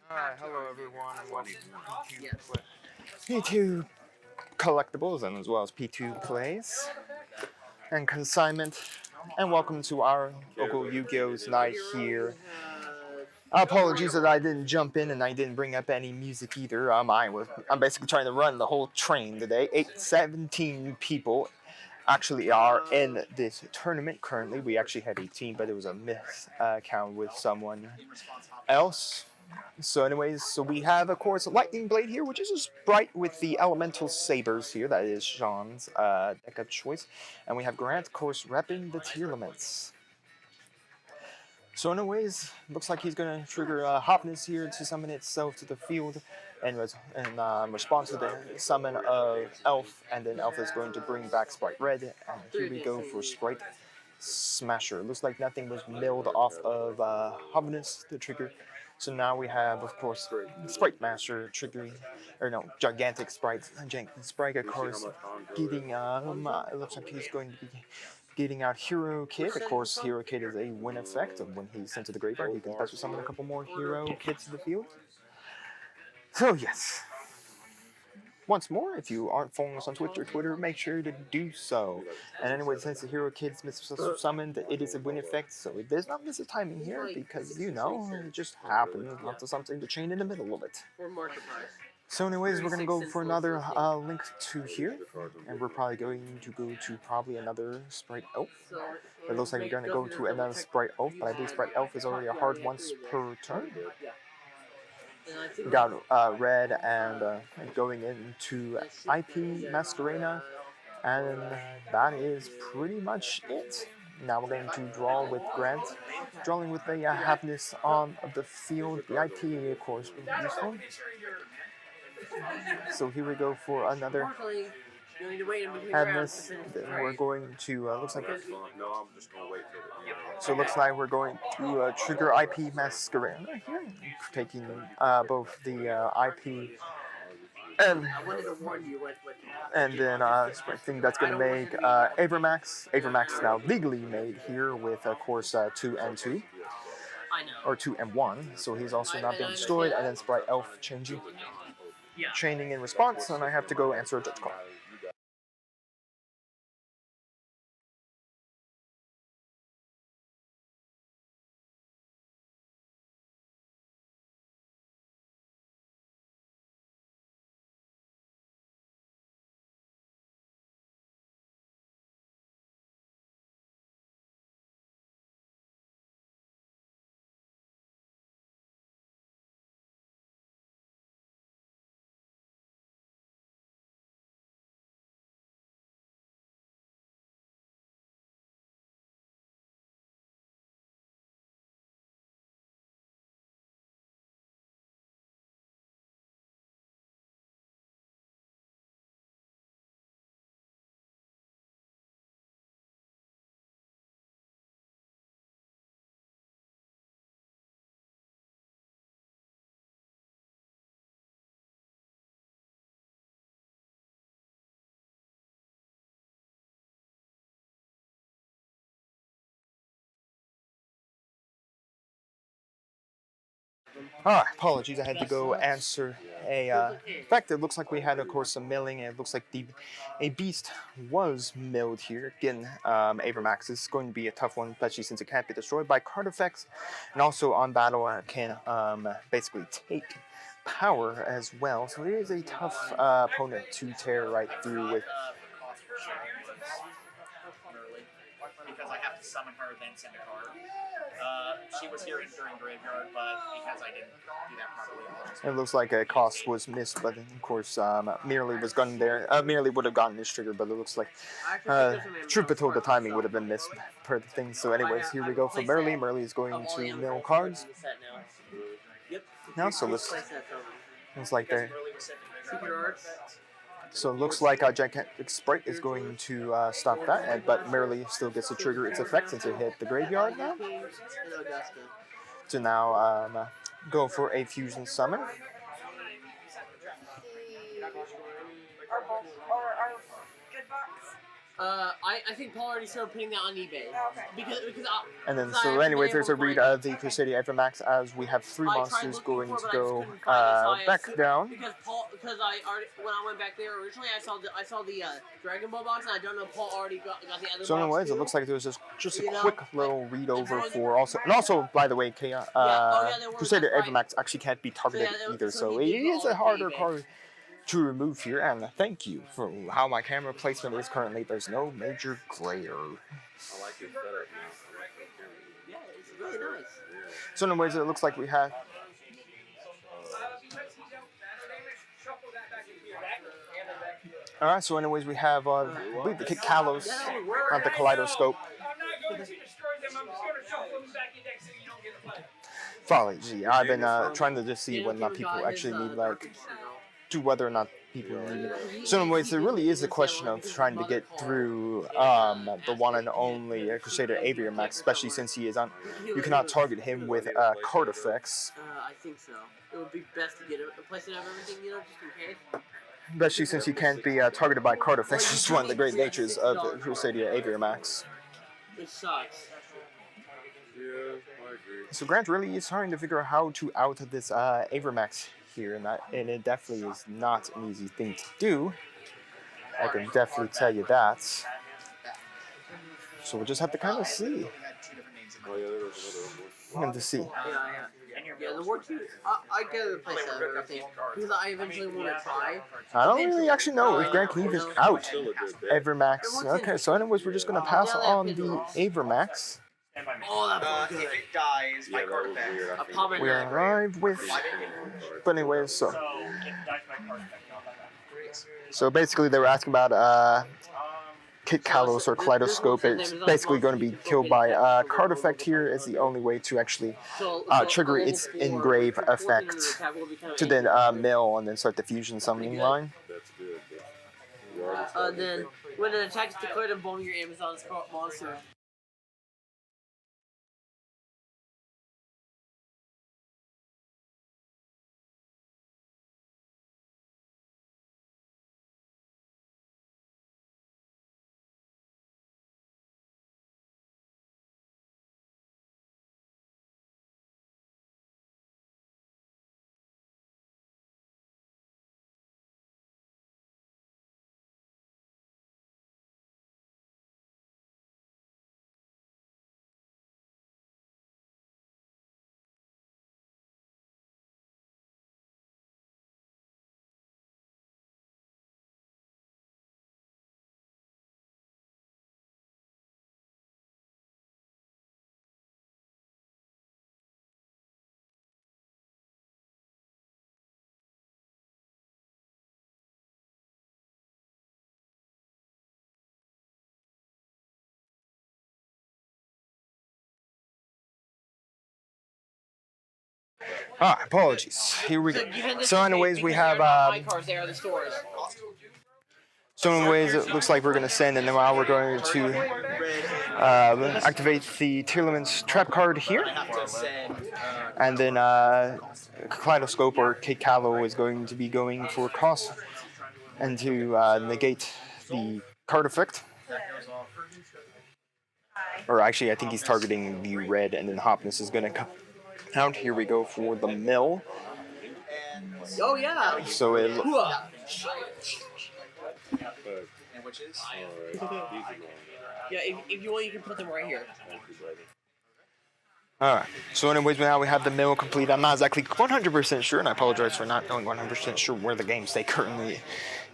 Alright, hello everyone, and welcome to P2 Collectibles and as well as P2 Plays and Consignment, and welcome to our local Yu-Gi-Oh's night here. Apologies that I didn't jump in and I didn't bring up any music either. I'm basically trying to run the whole train today. 17 people actually are in this tournament currently. We actually had 18, but it was a miscount with someone else. So anyways, so we have, of course, Lightning Blade here, which is a Spright with the Elemental Sabers here. That is Sean's deck of choice. And we have Grant, of course, repping the Tearalaments. So anyways, looks like he's going to trigger Hopness here to summon itself to the field and respond to the summon of Elf. And then Elf is going to bring back Spright Red. And here we go for Spright Smasher. Looks like nothing was milled off of Hopness to trigger. So now we have, of course, Spright Master triggering, or no, Gigantic Spright. Spright, of course, getting, it looks like he's going to be getting out 𝐒𝐍𝐄𝐃. Of course, 𝐒𝐍𝐄𝐃 is a win effect of when he's sent to the graveyard. He can special summon a couple more 𝐒𝐍𝐄𝐃s to the field. So, yes. Once more, if you aren't following us on Twitch or Twitter, make sure to do so. And anyway, since the 𝐒𝐍𝐄𝐃's summoned, it is a win effect, so it does not miss a timing here because, you know, it just happens. Lots of something to chain in the middle of it. So anyways, we're going to go for another link to here, and we're probably going to go to another Spright Elf. It looks like we're going to go to another Spright Elf, but I believe Spright Elf is already a hard once per turn. We got red and going into IP Masquerena, and that is pretty much it. Now we're going to draw with Grant, drawing with the Hopness on the field. The IP, of course, will be useful. So here we go for another Hopness. Then we're going to looks like we're going to trigger IP Masquerena here, taking both the IP and then I think that's going to make 𝐓𝐷𝐷𝐿. 𝐓𝐷𝐷𝐿 now legally made here with, of course, 2 and 2. Or 2 and 1. So he's also not being destroyed, and then Spright Elf chaining in response, and I have to go answer a judge call. Alright, apologies, I had to go answer a fact. It looks like we had, of course, some milling, and it looks like a beast was milled here. Again, 𝐓𝐷𝐷𝐿 is going to be a tough one, especially since it can't be destroyed by card effects, and also on battle can basically take power as well. So it is a tough opponent to tear right through with. Because I have to summon her, then send a card. She was here during graveyard, but because I didn't do that properly, it looks like a cost was missed, but of course, Merely was gone there. Merely would have gotten this trigger, but it looks like truth be told, the timing would have been missed per the thing. So, anyways, here we go for Merely. Merely is going to mill cards. Now, so looks like they. So it looks like Gigantic Spright is going to stop that, but Merely still gets to trigger its effect since it hit the graveyard now. To now go for a fusion summon. I think Paul already started putting that on eBay. Because And then, so anyways, there's a read of the 𝐂𝐍𝐉𝐻𝐿 as we have 3 monsters going to go back down. Because I already, when I went back there originally, I saw the Dragon Ball box, and I don't know if Paul already got the other box. So anyways, it looks like there's just a quick little read over for also by the way, 𝐂𝐍𝐉𝐻 actually can't be targeted either, so it is a harder card to remove here, and thank you for how my camera placement is currently. There's no major glare. I like your setup now. Yeah, it's really nice. So anyways, it looks like we have alright, so anyways we have I believe the 𝐂𝐘𝐒 on the kaleidoscope. Folly, gee, I've been trying to just see whether or not people actually need to whether or not people need it. So anyways, there really is a question of trying to get through the one and only Crusader 𝐒𝐕RMax, especially since he is on. You cannot target him with card effects. I think so. It would be best to get a place of everything, just in case. Especially since he can't be targeted by card effects, which is one of the great natures of Crusader 𝐒𝐕RMax. It sucks. Yeah, I agree. So Grant really is trying to figure out how to out this 𝐒𝐕RMax here, and it definitely is not an easy thing to do. I can definitely tell you that. So we'll just have to kind of see. Oh, yeah, there was another one. And to see. Yeah, the war too. I get a place of everything because I eventually want to try. I don't really actually know if Grant can even out 𝐒𝐕RMax. Okay, so anyways, we're just gonna pass on the 𝐒𝐕RMax. Oh, that's if it dies, my card effect. We are live with. But anyways, so basically they were asking about 𝐂𝐃 or kaleidoscope. It's basically going to be killed by card effect here. Is the only way to actually trigger its engrave effect to then mill and then start the fusion summoning line. That's good. Then when an attack is declared, involving your Amazon's monster. Apologies. Here we go. So anyways, we have so anyways, it looks like we're going to send, and then now we're going to activate the Tearalements trap card here. And then Kaleidoscope or 𝐂𝐃 is going to be going for cost and to negate the card effect. Or actually, I think he's targeting the red, and then Hopness is going to come out. Here we go for the mill. Oh yeah. So it. Yeah, if you want, you can put them right here. Alright, so anyways, now we have the mill complete. I'm not exactly 100% sure, and I apologize for not knowing 100% sure where the game state currently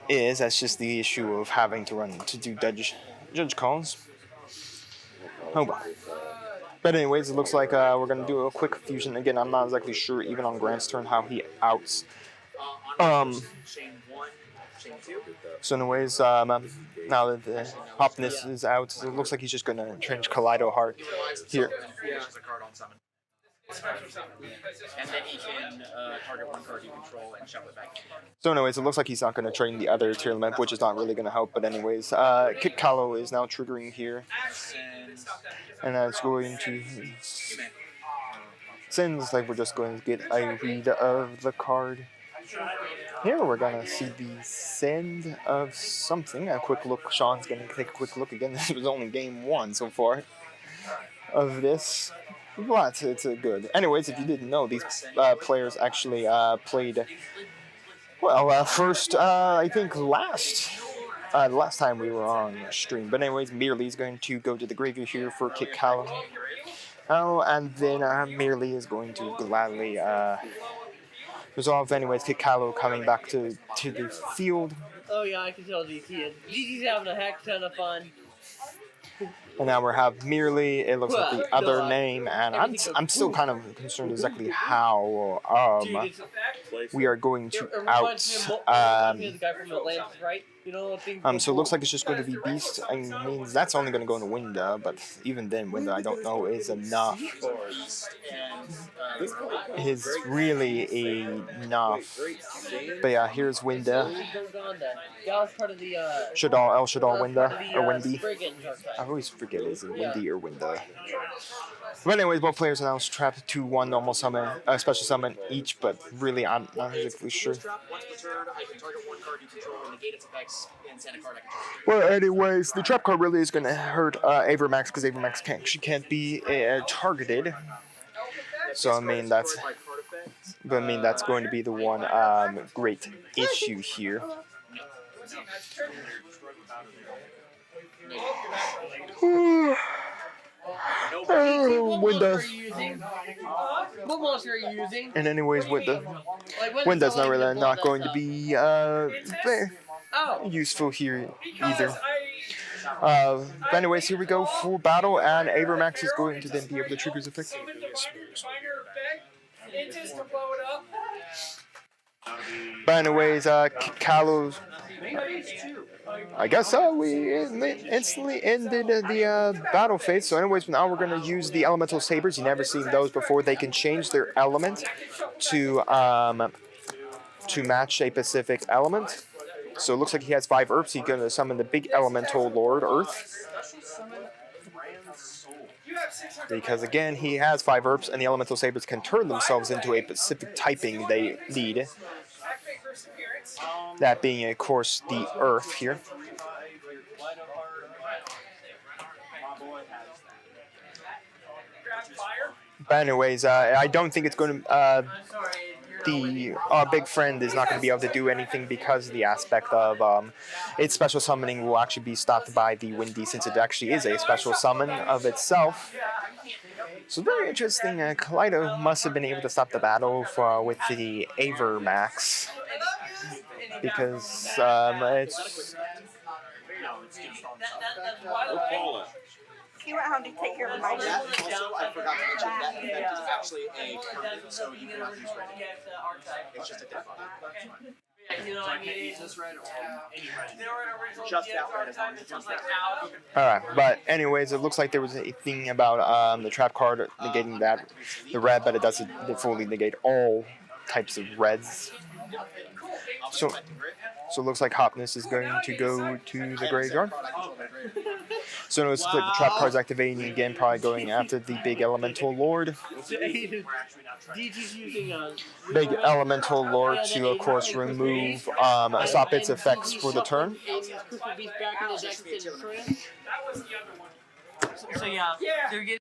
is. That's just the issue of having to do judge calls. Oh well. But anyways, it looks like we're going to do a quick fusion. Again, I'm not exactly sure, even on Grant's turn, how he outs. So anyways, now that the Hopness is out, it looks like he's just going to change Kaleido Heart here. And then he can target one card you control and shove it back in. So anyways, it looks like he's not going to train the other Tearalaments, which is not really going to help. But anyways, 𝐂𝐃 is now triggering here. And that's going to... Seems like we're just going to get a read of the card. Here we're gonna see the send of something. A quick look. Sean's gonna take a quick look again. This was only game 1 so far of this, but it's good. Anyways, if you didn't know, these players actually played. Well, first I think last time we were on stream. But anyways, Merely is going to go to the graveyard here for 𝐾𝐄. And then Merely is going to gladly resolve. Anyways, 𝐾𝐄 coming back to the field. Oh yeah, I can tell DT's having a heck ton of fun. And now we have Merely. It looks like the other name, and I'm still kind of concerned exactly how we are going to out. So it looks like it's just going to be Beast. I mean, that's only going to go in the window, but even then, window I don't know is enough. Is really enough. But yeah, here's window. Shadal window or Windy. I always forget is it Windy or window. But anyways, both players are now trapped to 1 normal summon, special summon each. But really, I'm not exactly sure. Well, anyways, the trap card really is going to hurt 𝐒𝐓𝐃 because 𝐒𝐓𝐃 she can't be targeted. So I mean that's going to be the one great issue here. Window. What monster are you using? And anyways, window's not going to be very useful here either. But anyways, here we go for battle, and 𝐒𝐓𝐃 is going to then be able to trigger his effect. But anyways, 𝐾𝐄. I guess we instantly ended the battle phase. So anyways, now we're going to use the elemental sabers. You never seen those before. They can change their element to match a specific element. So it looks like he has 5 Earths. He's going to summon the big elemental lord Earth. Because again, he has 5 Earths, and the elemental sabers can turn themselves into a specific typing they need. That being, of course, the Earth here. But anyways, I don't think it's going to... our big friend is not going to be able to do anything because the aspect of its special summoning will actually be stopped by the Windy, since it actually is a special summon of itself. So very interesting. 𝐂𝐒 must have been able to stop the battle with the 𝐒𝐓𝐃. Because it's... You went home to take your reminder. Also, I forgot to mention that effect is actually a card, so you cannot use red. It's just a death button. You know, I mean, just red or any red. Just that red as long as it's out. Alright, but anyways, it looks like there was a thing about the trap card negating the red, but it doesn't fully negate all types of reds. So it looks like Hopness is going to go to the graveyard. So it looks like the trap card's activating again, probably going after the big elemental lord. Big elemental lord to, of course, remove, stop its effects for the turn. So yeah, they're getting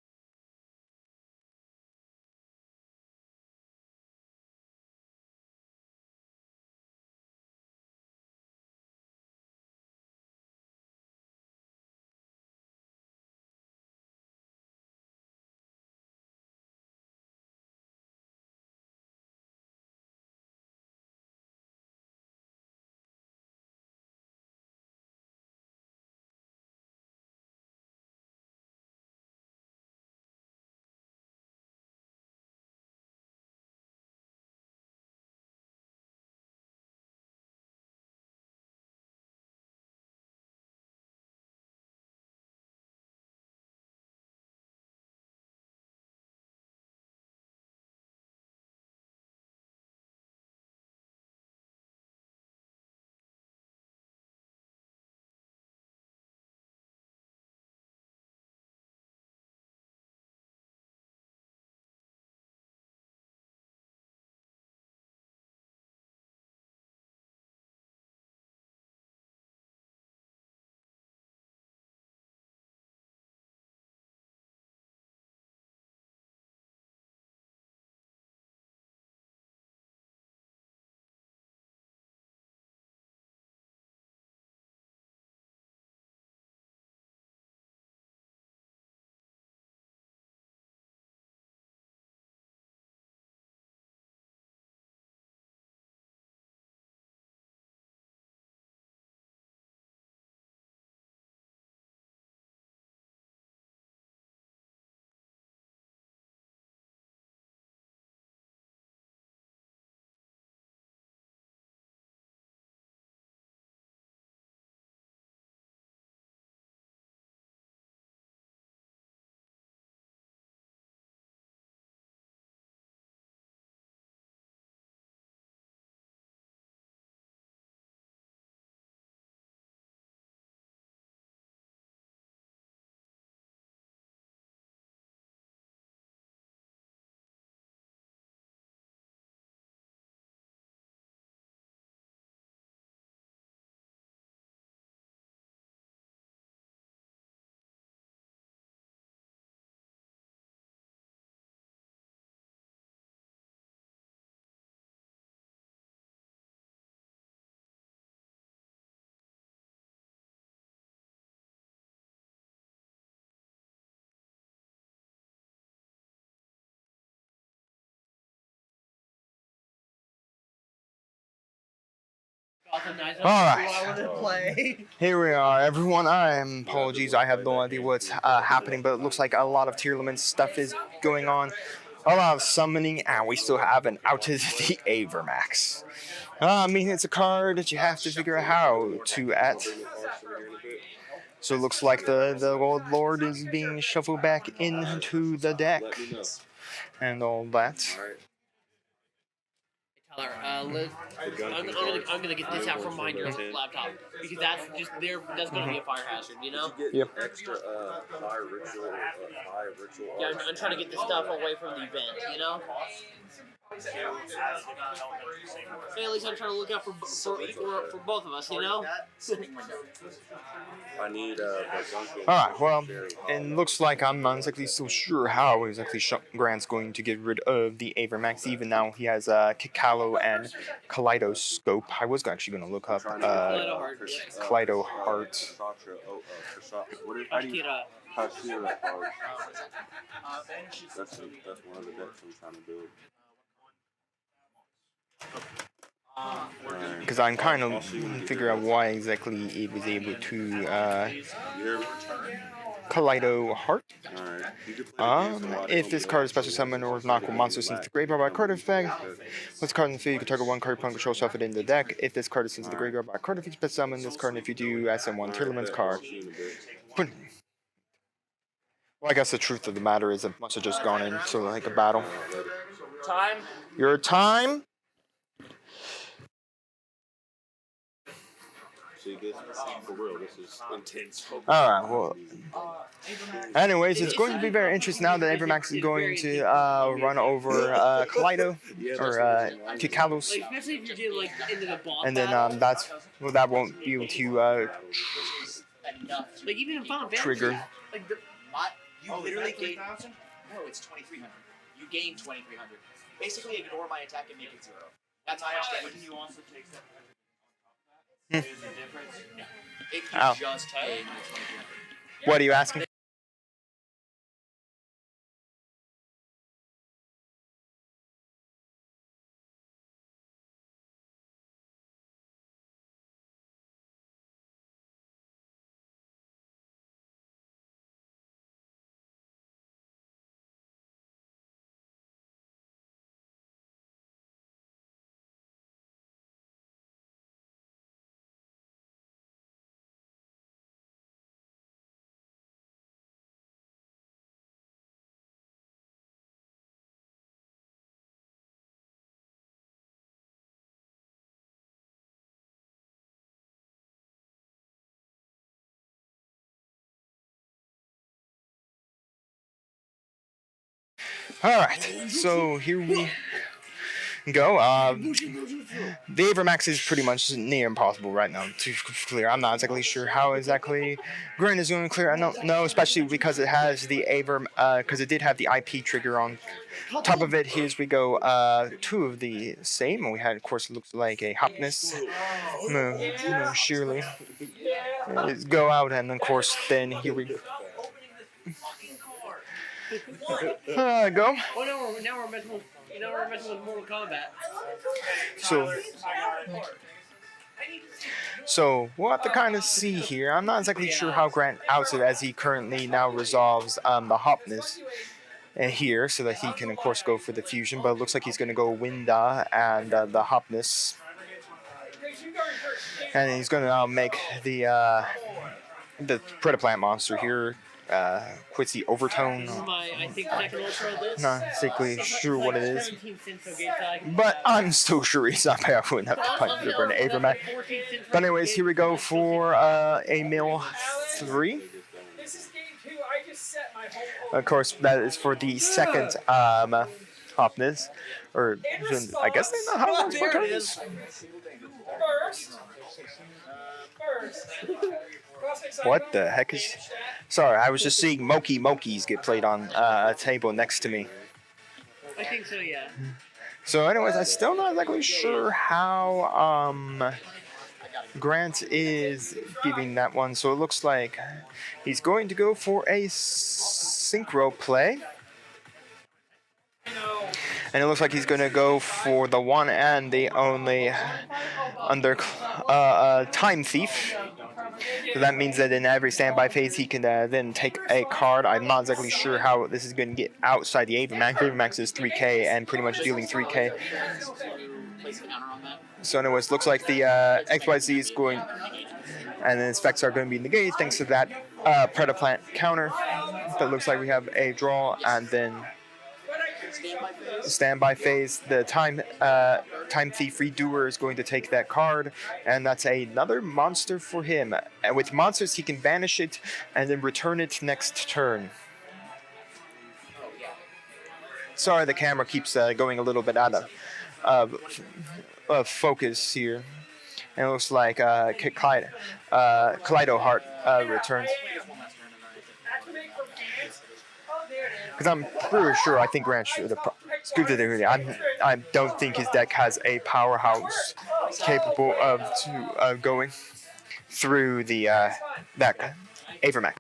Alright, here we are, everyone. Apologies, I have no idea what's happening, but it looks like a lot of Tearalements stuff is going on. A lot of summoning, and we still haven't outed the 𝐒𝐕RMAX. I mean, it's a card that you have to figure out how to at. So it looks like the Old Lord is being shuffled back into the deck. And all that. Tyler, Liz, I'm gonna get this out from behind your laptop because that's gonna be a fire hazard, you know? Yep. Extra high ritual. Yeah, I'm trying to get this stuff away from the event, you know? Hey, at least I'm trying to look out for both of us, you know? I need Alright, well, it looks like I'm not exactly so sure how exactly Grant's going to get rid of the 𝐒𝐕RMAX, even now he has 𝐂𝐒 and Kaleidoscope. I was actually going to look up Kaleido Heart. That's one of the decks I'm trying to build. Because I'm kind of figure out why exactly it was able to Kaleido Heart. If this card is special summon or knock a monster since the graveyard by a card effect, once the card in the field, you can target one card opponent control, shuffle it into the deck. If this card is sent to the graveyard by a card effect, special summon this card, and if you do, SM1 Tearalements card. Well, I guess the truth of the matter is it must have just gone into like a battle. Time? Your time? See, this for real, this is intense. Alright, well. Anyways, it's going to be very interesting now that 𝐒𝐕RMAX is going to run over Kaleido, or 𝐂𝐒. Especially if you're like into the boss. And then that won't be able to like even in Final Fantasy, trigger. Like you literally gain. No, it's 2,300. You gain 2,300. Basically, ignore my attack and make it 0. That's how much damage. You also take that is the difference. If you Ow. just gain 2,300. What are you asking? Alright, so here we go. The 𝐒𝐕RMAX is pretty much near impossible right now to clear. I'm not exactly sure how exactly Grant is going to clear. I don't know, especially because it has the because it did have the IP trigger on top of it. Here we go, 2 of the same. We had, of course, it looks like a Hopness. No, surely. Let's go out, and of course, then here we go. Go. Oh, now we're messing with Mortal Kombat. So we'll have to kind of see here. I'm not exactly sure how Grant outs it as he currently now resolves the Hopness here, so that he can of course go for the fusion. But it looks like he's going to go Winda and the Hopness, and he's going to make the Predaplant monster here. Quits the overtone. This is my, I think, second ultra of this. Not exactly sure what it is, 17 cents, so get but I'm still sure he's not powerful enough to punch over an 𝐒𝐕RMAX. But anyways, here we go for a mill 3. Of course, that is for the second Hopness, or I guess they know how long There it is. What the heck is... Sorry, I was just seeing Mokis get played on a table next to me. I think so, yeah. So anyways, I'm still not exactly sure how Grant is giving that one. So it looks like he's going to go for a synchro play. And it looks like he's going to go for the one and the only under Time Thief. So that means that in every standby phase, he can then take a card. I'm not exactly sure how this is going to get outside the 𝐓𝐸max. 𝐓𝐸max is 3k and pretty much dealing 3k. So anyways, looks like the XYZ is going, and then its effects are going to be negated thanks to that Predaplant counter. But it looks like we have a draw and then standby phase. The Time Thief Redoer is going to take that card, and that's another monster for him. And with monsters, he can banish it and then return it next turn. Sorry, the camera keeps going a little bit out of focus here. And it looks like Kaleido Heart returns. Because I'm pretty sure, I think Grant should have. I don't think his deck has a powerhouse capable of going through the that 𝐓𝐸max.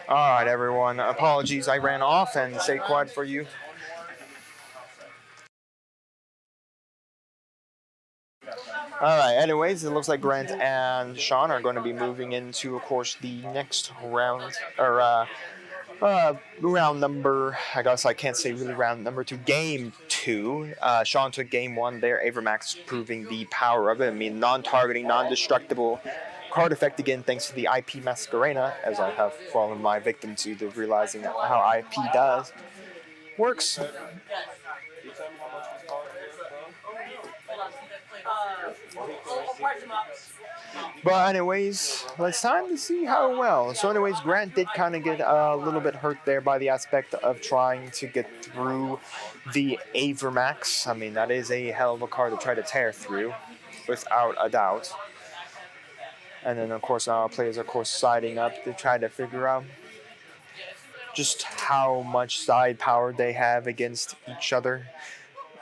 Alright, everyone. Apologies, I ran off and stayed quiet for you. Alright, anyways, it looks like Grant and Sean are going to be moving into, of course, the next round, or round number, I guess I can't say really round number 2, game 2. Sean took game 1 there, 𝐓𝐸max proving the power of it. I mean, non-targeting, non-destructible card effect again, thanks to the IP Masquerena, as I have fallen my victim to the realizing how IP works. But anyways, it's time to see how well. So anyways, Grant did kind of get a little bit hurt there by the aspect of trying to get through the 𝐓𝐸max. I mean, that is a hell of a card to try to tear through, without a doubt. And then, of course, our players are, of course, siding up to try to figure out just how much side power they have against each other.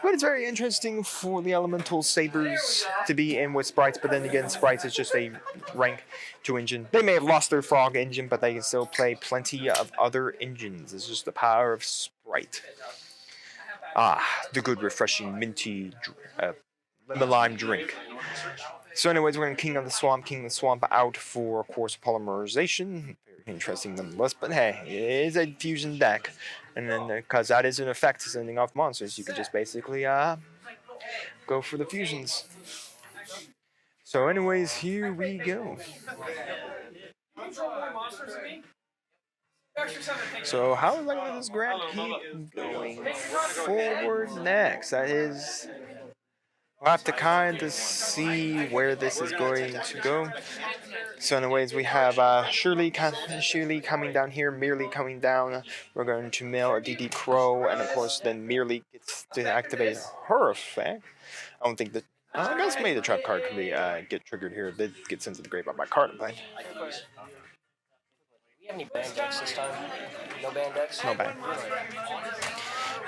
But it's very interesting for the Elemental Sabers to be in with Sprites, but then again, Sprites is just a rank 2 engine. They may have lost their Frog engine, but they can still play plenty of other engines. It's just the power of Spright. Ah, the good, refreshing, minty lemon lime drink. So anyways, we're going to King of the Swamp out for, of course, polymerization. Very interesting nonetheless, but hey, it is a fusion deck. And then, because that is an effect sending off monsters, you can just basically go for the fusions. So anyways, here we go. So how is like this grant keep going forward next? That is, we'll have to kind of see where this is going to go. So anyways, we have Shirley coming down here, Merely coming down. We're going to mail a DD Crow, and of course then Merely gets to activate her effect. I don't think that. I guess maybe the trap card can be get triggered here. It gets into the graveyard by card play. Do we have any band decks this time? No band decks? No band.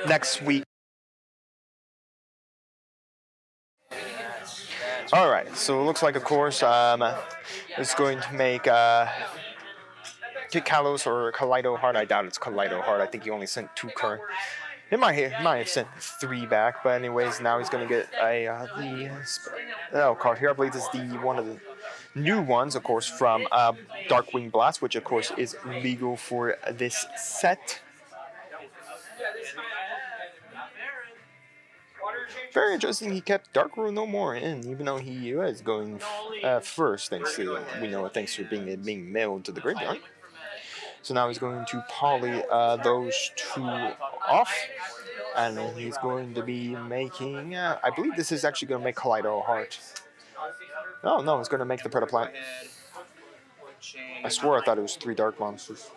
Next week. All right. So it looks like, of course, it's going to make Kalos or Kaleido Heart. I doubt it's Kaleido Heart. I think he only sent 2 current. He might have sent 3 back, but anyways, now he's gonna get a card here. I believe this is one of the new ones, of course, from Darkwing Blast, which of course is legal for this set. Very interesting. He kept Dark Rule No More in, even though he is going first, thanks to being mailed to the graveyard. So now he's going to poly those 2 off, and he's going to be making. I believe this is actually going to make Kaleido Heart. Oh no, it's going to make the Predaplant. I swore I thought it was 3 dark monsters.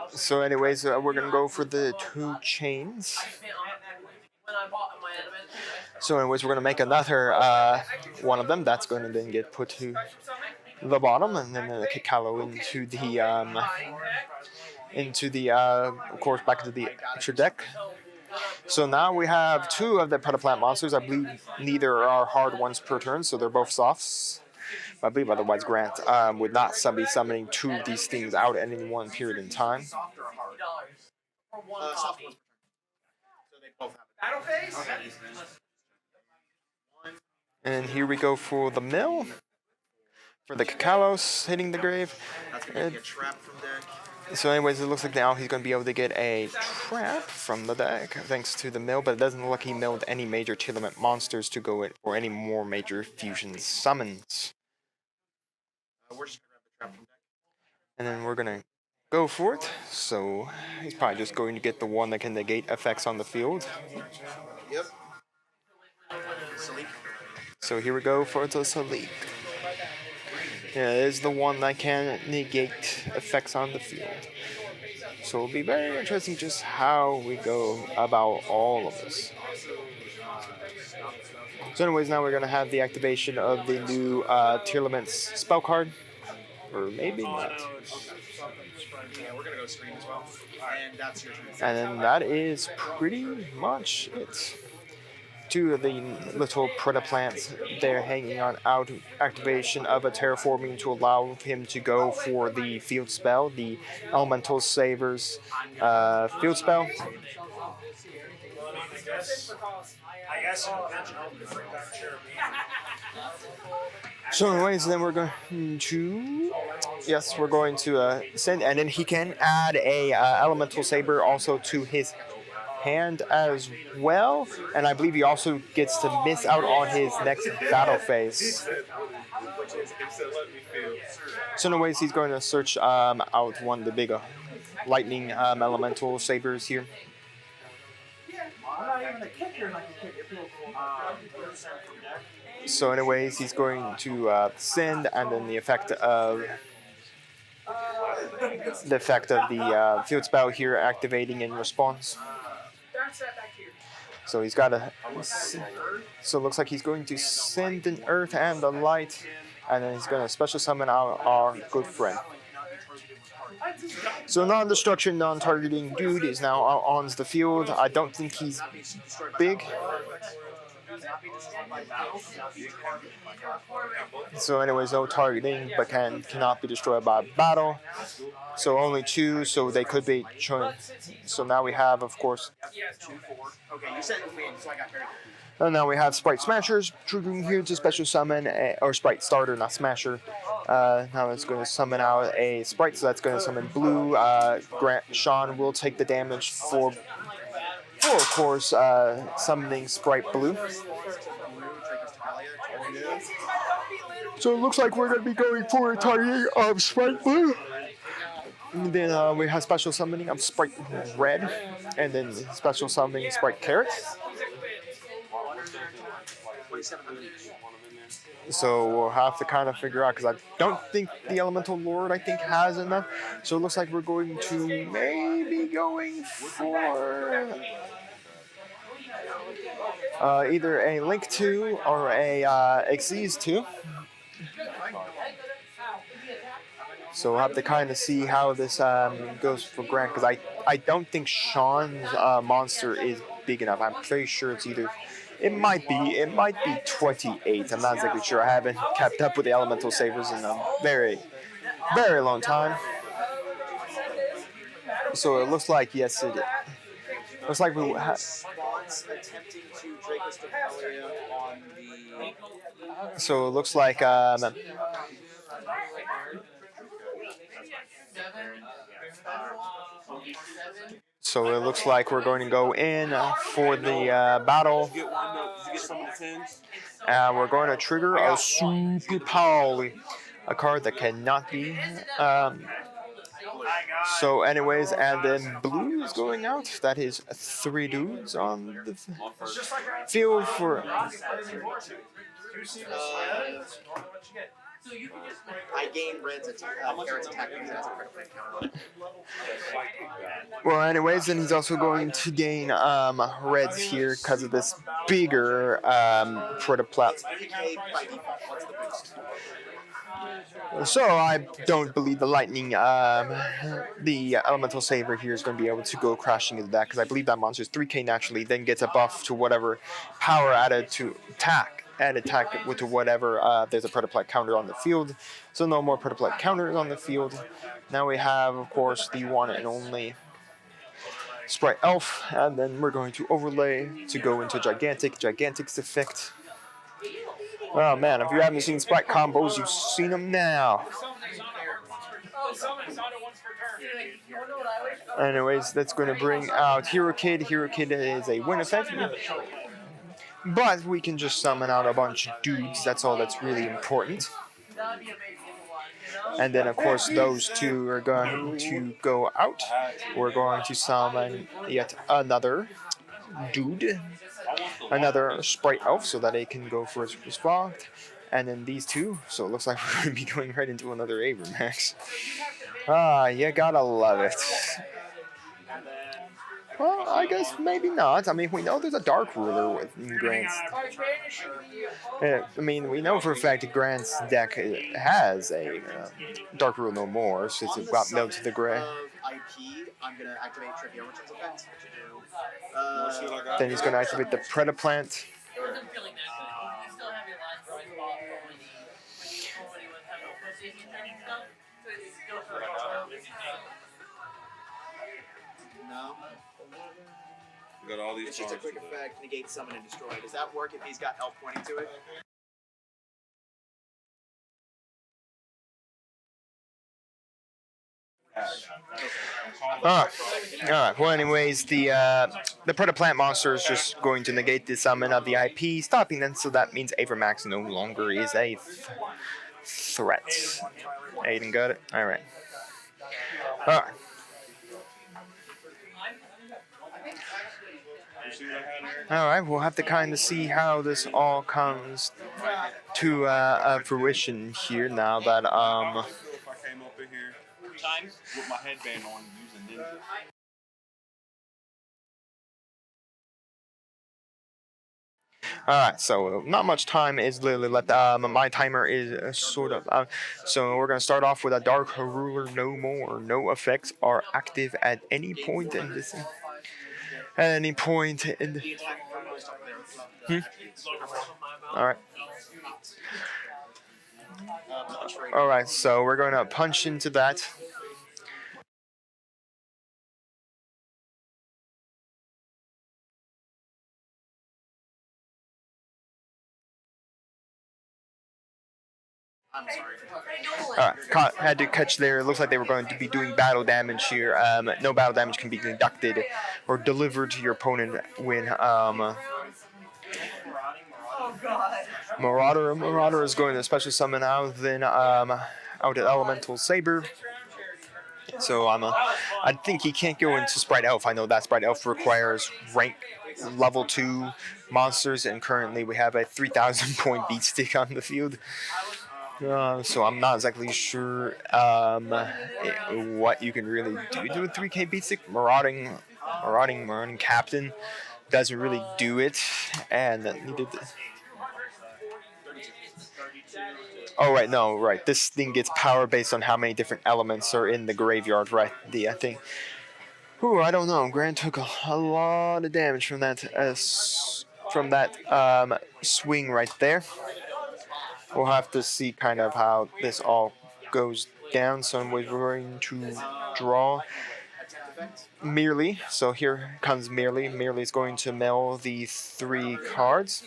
So anyways, we're going to go for the 2 chains. So anyways, we're going to make another one of them. That's going to then get put to the bottom, and then the Kikalo into the of course back into the extra deck. So now we have 2 of the Predaplant monsters. I believe neither are hard ones per turn, so they're both softs. I believe otherwise Grant would not be summoning 2 of these things out at any one period in time. And here we go for the mill. For the Kakalos hitting the grave. So anyways, it looks like now he's going to be able to get a trap from the deck thanks to the mill, but it doesn't look like he milled any major Tearlaments monsters to go in or any more major fusion summons. And then we're going to go for it. So he's probably just going to get the one that can negate effects on the field. Yep. So here we go for the Salik. Yeah, it is the one that can negate effects on the field. So it'll be very interesting just how we go about all of this. So anyways, now we're going to have the activation of the new Tearalements spell card. Or maybe not. Yeah, we're going to go screen as well. And that's your turn. And then that is pretty much it. 2 of the little Predaplants there hanging on out. Activation of a terraforming to allow him to go for the field spell, the Elementsaber's field spell. So anyways, then we're going to, we're going to send, and then he can add a Elementsaber also to his hand as well, and I believe he also gets to miss out on his next battle phase. So anyways, he's going to search out one of the big lightning elemental sabers here. So anyways, he's going to send, and then the effect of the field spell here activating in response. So he's got a. So it looks like he's going to send an earth and a light, and then he's going to special summon our good friend. So non-destruction, non-targeting dude is now on the field. I don't think he's big. So anyways, no targeting, but cannot be destroyed by battle. So only 2, so they could be joined. So now we have, of course. Okay, you said win, so I got very. And now we have Spright Smashers triggering here to special summon, or Spright Starter, not Smasher. Now it's going to summon out a Sprite, so that's going to summon blue. Sean will take the damage for of course, summoning Spright Blue. So it looks like we're going to be going for a targeting of Spright Blue. And then we have special summoning of Spright Red. And then special summoning Spright Carrot. So we'll have to kind of figure out, because I don't think the Elemental Lord, has enough. So it looks like we're going to maybe going for either a Link 2 or a Xyz 2. So we'll have to kind of see how this goes for Grant, because I don't think Sean's monster is big enough. I'm pretty sure it's either... It might be 28. I'm not exactly sure. I haven't kept up with the Elemental Sabers in a very, very long time. So it looks like, yes, it looks like we have... So it looks like... So it looks like we're going to go in for the battle. And we're going to trigger a Super Poly, a card that cannot be. So anyways, and then blue is going out. That is 3 dudes on the field for... I gain red's carrot's attack because it has a critical counter. Well, anyways, then he's also going to gain reds here because of this bigger protoplat. So I don't believe the lightning, the Elemental Saber here is going to be able to go crashing into that, because I believe that monster is 3k naturally, then gets a buff to whatever power added to attack. And attack with whatever, there's a protoplat counter on the field. So no more protoplat counters on the field. Now we have, of course, the one and only Spright Elf. And then we're going to overlay to go into Gigantic's effect. Oh man, if you haven't seen Spright combos, you've seen them now. Anyways, that's going to bring out 𝐒𝐲𝐾. 𝐒𝐲𝐾 is a win effect. But we can just summon out a bunch of dudes, that's all that's really important. And then of course those two are going to go out. We're going to summon yet another dude, another Spright Elf, so that they can go for his response. And then these two, so it looks like we're going to be going right into another 𝐒𝐕RMAX. Ah, you gotta love it. Well, I guess maybe not. I mean, we know there's a Dark Ruler in Grant's. I mean, we know for a fact that Grant's deck has a Dark Ruler no more, since it got melted to the gray. I'm going to activate Trivia Origins effect. Then he's going to activate the Predaplant. No. Got all these. It's just a quick effect, negate, summon, and destroy. Does that work if he's got elf pointing to it? Alright. Well, anyways, the Predaplant monster is just going to negate the summon of the IP, stopping them, so that means 𝐒𝐕RMAX no longer is a threat. Aiden got it? Alright. Alright. Alright, we'll have to kind of see how this all comes to fruition here now that If I came up in here with my headband on using Ninja. Alright, so not much time is literally left. My timer is sort of... so we're going to start off with a Dark Ruler no more. No effects are active at any point in this... At any point in the... Alright. Alright, so we're going to punch into that. I'm sorry. Alright, had to catch there. It looks like they were going to be doing battle damage here. No battle damage can be conducted or delivered to your opponent when Marauder. Marauder is going to special summon out an Elementsaber. So I think he can't go into Spright Elf. I know that Spright Elf requires rank level 2 monsters, and currently we have a 3,000 point beat stick on the field. So I'm not exactly sure what you can really do to a 3K beat stick. Marauding Captain doesn't really do it, and neither. Oh right, no, right. This thing gets power based on how many different elements are in the graveyard, right? The thing. Ooh, I don't know. Grant took a lot of damage from that swing right there. We'll have to see kind of how this all goes down. So we're going to draw Merely. So here comes Merely. Merely is going to mill the 3 cards,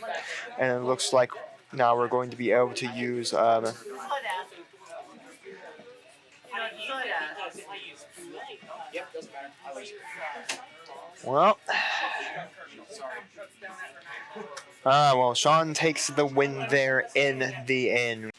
and it looks like now we're going to be able to use well, Sean takes the win there in the end.